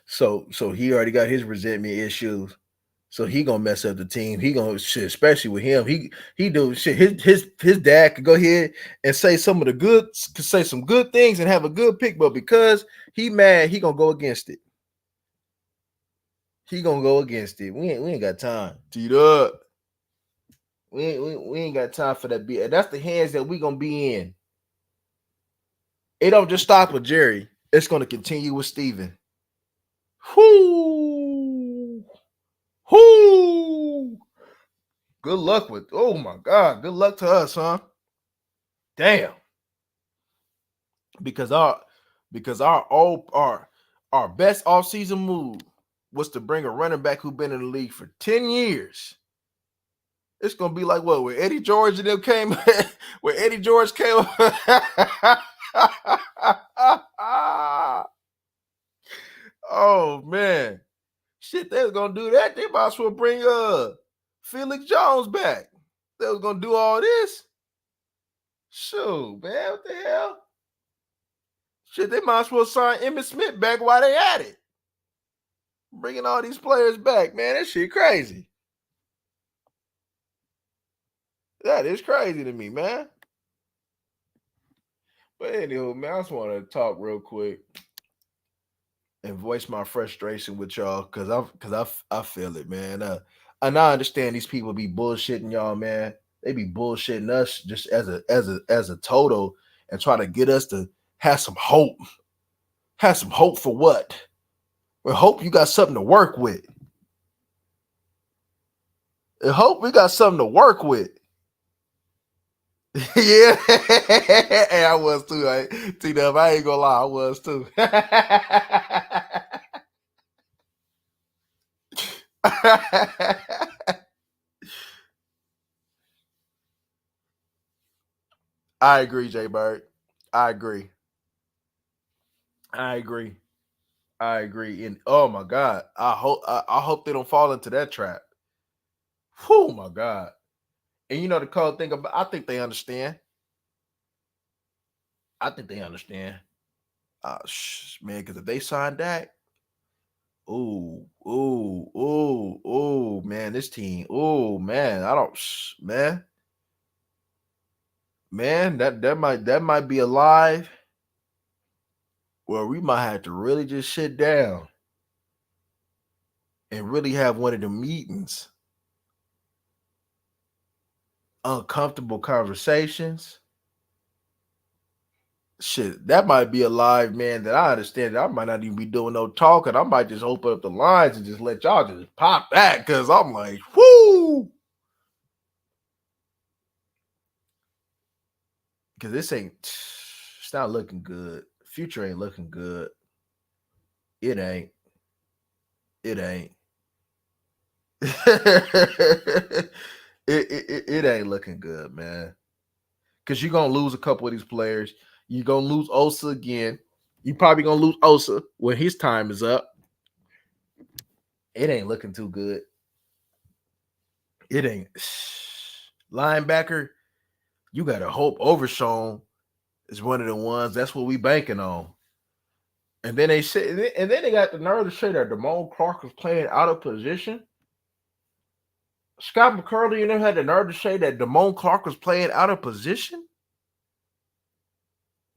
So he already got his resentment issues. So he gonna mess up the team. He gonna shit, especially with him. He do shit. His dad could go ahead and say some of the good, could say some good things and have a good pick, but because he mad, he gonna go against it. He gonna go against it. We ain't got time. Teed up. We ain't got time for that. And that's the hands that we gonna be in. It don't just stop with Jerry. It's gonna continue with Steven. Whoo! Whoo! Good luck with. Oh my God! Good luck to us, huh? Damn. Because our best offseason move was to bring a running back who been in the league for 10 years. It's gonna be like what, where Eddie George and them came, where Eddie George came. Oh man, shit! They was gonna do that. They might as well bring Felix Jones back. They was gonna do all this. Shoot, man, what the hell? Shit, they might as well sign Emmitt Smith back while they at it. Bringing all these players back, man. That shit crazy. That is crazy to me, man. But anywho, man, I just want to talk real quick and voice my frustration with y'all because I feel it, man. And I understand these people be bullshitting y'all, man. They be bullshitting us just as a total and try to get us to have some hope. Have some hope for what? Well, hope you got something to work with. I hope we got something to work with. Yeah, hey, I was too. T-Dub, I ain't gonna lie, I was too. I agree, Jay Bird. I agree. And oh my God, I hope they don't fall into that trap. Oh my God. And you know the cold thing about, I think they understand. Man, because if they sign that, man, this team, man, I don't, man, that might be alive. Well, we might have to really just sit down and really have one of the meetings, uncomfortable conversations. Shit, that might be a live, man, that I understand that I might not even be doing no talking. I might just open up the lines and just let y'all just pop that because I'm like, whoo. Because it's not looking good. Future ain't looking good. It ain't. It ain't looking good, man. Because you're going to lose a couple of these players. You're going to lose Osa again. You're probably going to lose Osa when his time is up. It ain't looking too good. It ain't. Linebacker, you got to hope Overshown is one of the ones. That's what we banking on. And then they got the nerve to say that Damone Clark was playing out of position. Scott McCurley, you know, had the nerve to say that Damone Clark was playing out of position.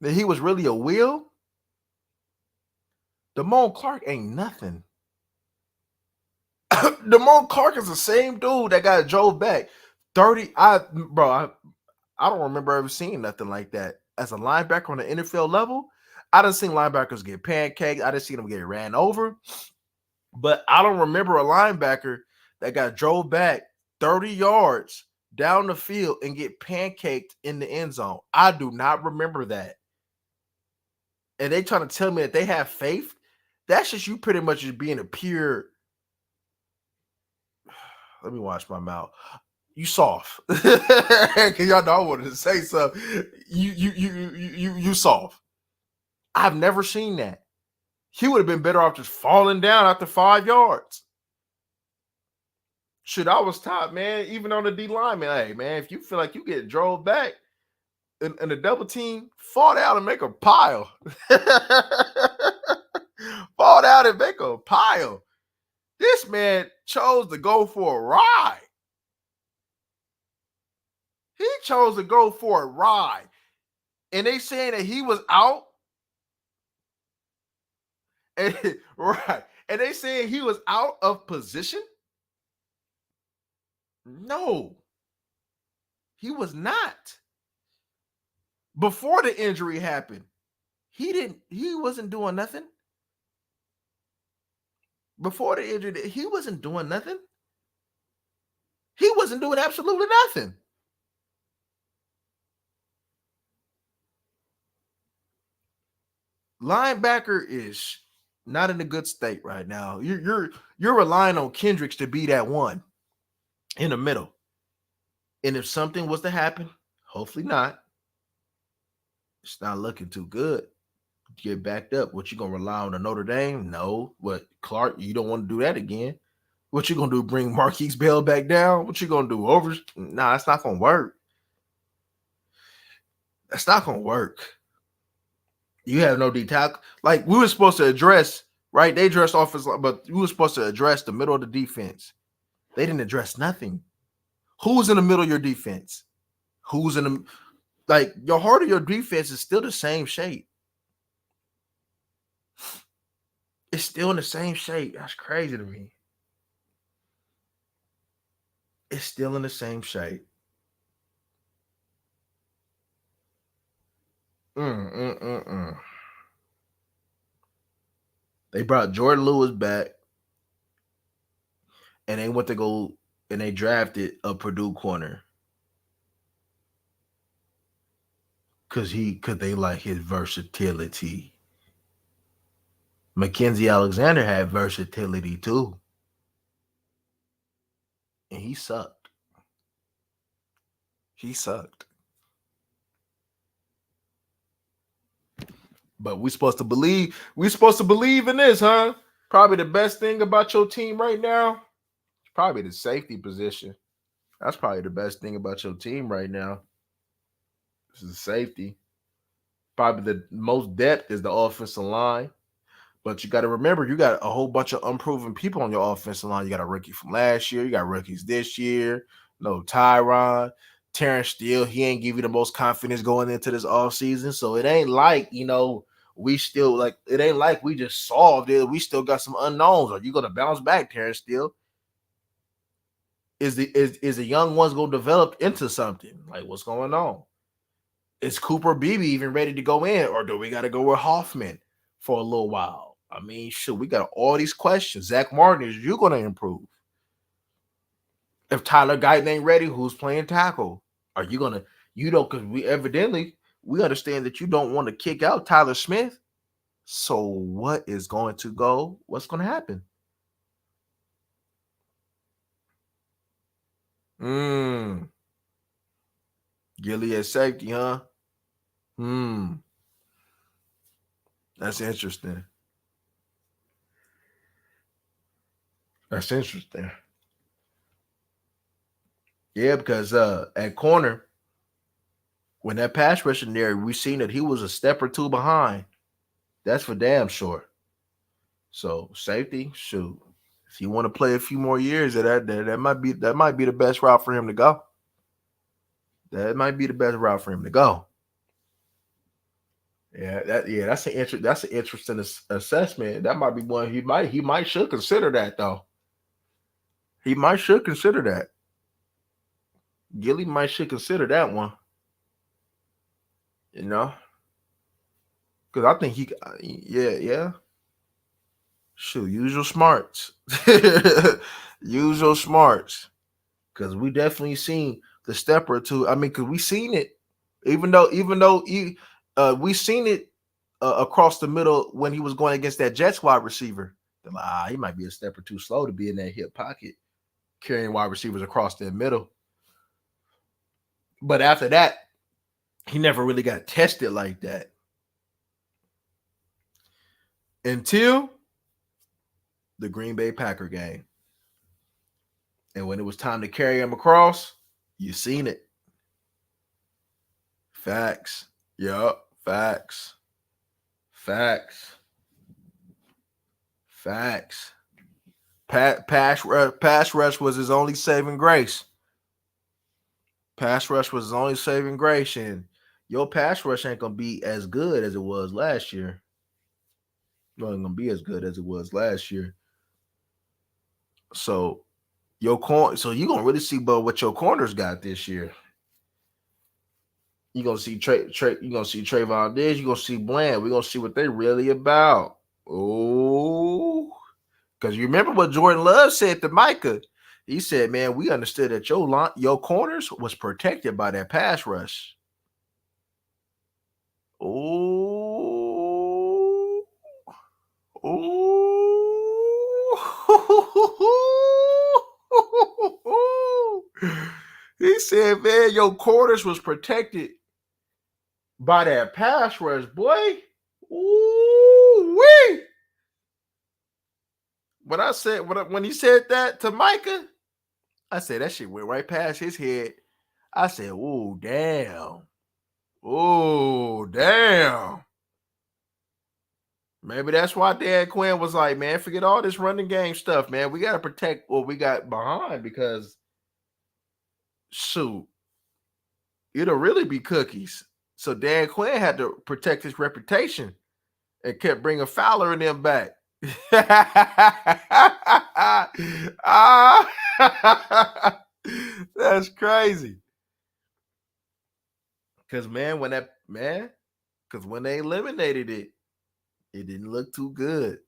That he was really a wheel. Damone Clark ain't nothing. Damone Clark is the same dude that got drove back 30. I don't remember ever seeing nothing like that as a linebacker on the NFL level. I done seen linebackers get pancaked. I done seen them get ran over. But I don't remember a linebacker that got drove back 30 yards down the field and get pancaked in the end zone. I do not remember that. And they trying to tell me that they have faith. That's just you pretty much just being a pure. Let me watch my mouth. You soft. Cause y'all know I wanted to say something. You soft. I've never seen that. He would have been better off just falling down after 5 yards. Shit, I was top, man. Even on the D line, man. Hey, man, if you feel like you get drove back in a double team, fall down and make a pile. Fall down and make a pile. This man chose to go for a ride. He chose to go for a ride. And they saying that he was out. And, right. And they saying he was out of position. No, he was not. Before the injury happened, he wasn't doing nothing. Before the injury, he wasn't doing nothing. He wasn't doing absolutely nothing. Linebacker is not in a good state right now. You're relying on Kendricks to be that one in the middle. And if something was to happen, hopefully not, it's not looking too good. Get backed up. What you gonna rely on the Notre Dame? No. What, Clark? You don't want to do that again. What you gonna do? Bring Marquise Bell back down? What you gonna do? Nah, that's not gonna work. That's not gonna work. You have no D tackle. Like we were supposed to address, right? They addressed offense, but we were supposed to address the middle of the defense. They didn't address nothing. Who's in the middle of your defense? Who's in the, like, your heart of your defense is still the same shape. It's still in the same shape. That's crazy to me. It's still in the same shape. They brought Jordan Lewis back, and they went to go and they drafted a Purdue corner because they like his versatility. Mackenzie Alexander had versatility too, and he sucked. He sucked. But we're supposed to believe in this, huh? Probably the best thing about your team right now is probably the safety position. That's probably the best thing about your team right now. This is safety. Probably the most depth is the offensive line. But you got to remember, you got a whole bunch of unproven people on your offensive line. You got a rookie from last year. You got rookies this year. No Tyron. Terrence Steele, he ain't give you the most confidence going into this offseason. So it ain't like, we still, like, it ain't like we just solved it. We still got some unknowns. Are you going to bounce back, Terrence Steele? Is the young ones going to develop into something? Like, what's going on? Is Cooper Beebe even ready to go in? Or do we got to go with Hoffman for a little while? I mean, shoot, we got all these questions. Zach Martin, is you going to improve? If Tyler Guyton ain't ready, who's playing tackle? Are you going to, because we understand that you don't want to kick out Tyler Smith. So what's going to happen? Gilly at safety, huh? That's interesting. That's interesting. Yeah, because at corner, when that pass rush in there, we seen that he was a step or two behind. That's for damn sure. So safety, shoot. If you want to play a few more years, that might be the best route for him to go. That might be the best route for him to go. Yeah, that's an interesting assessment. That might be one he might should consider that though. He might should consider that. Gilly might should consider that one. Because I think yeah. Shoot, use your smarts. Use your smarts. Because we definitely seen the step or two. I mean, because we seen it, even though we seen it across the middle when he was going against that Jets wide receiver. They're like, he might be a step or two slow to be in that hip pocket, carrying wide receivers across the middle. But after that, he never really got tested like that. until the Green Bay Packer game. And when it was time to carry him across, you seen it. Facts. Yup. Facts. Facts. Facts. Pass rush was his only saving grace. Pass rush was his only saving grace, and your pass rush ain't gonna be as good as it was last year. It ain't gonna be as good as it was last year. So you're gonna really see what your corners got this year. You're gonna see you're gonna see Trayvon Diggs, you're gonna see Bland. We're gonna see what they really about. Oh, because you remember what Jordan Love said to Micah. He said, man, we understood that your corners was protected by that pass rush. Oh, oh. He said, man, your corners was protected by that pass rush, boy. Ooh-wee. When he said that to Micah, I said that shit went right past his head. I said, "Oh damn, oh damn." Maybe that's why Dan Quinn was like, "Man, forget all this running game stuff, man. We got to protect what we got behind because, shoot, it'll really be cookies." So Dan Quinn had to protect his reputation and kept bringing Fowler and them back. That's crazy. Because when they eliminated it, it didn't look too good.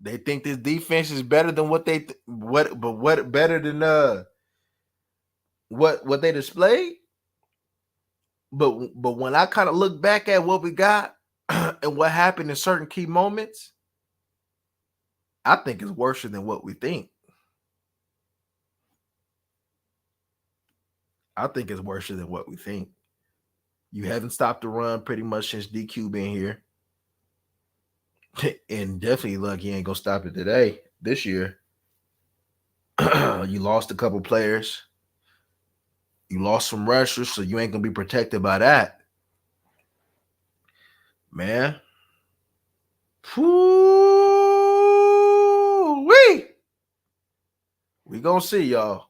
They think this defense is better than what better than what they displayed. But when I kind of look back at what we got and what happened in certain key moments, I think it's worse than what we think. I think it's worse than what we think. You haven't stopped the run pretty much since DQ been here. And definitely lucky ain't gonna stop it this year. You lost a couple players. You lost some rushers, so you ain't gonna be protected by that. Man. Woo-wee. We gonna see, y'all.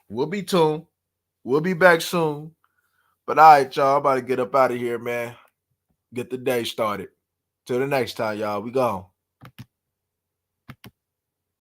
We'll be tuned. We'll be back soon. But all right, y'all, I'm about to get up out of here, man. Get the day started. Till the next time, y'all. We gone.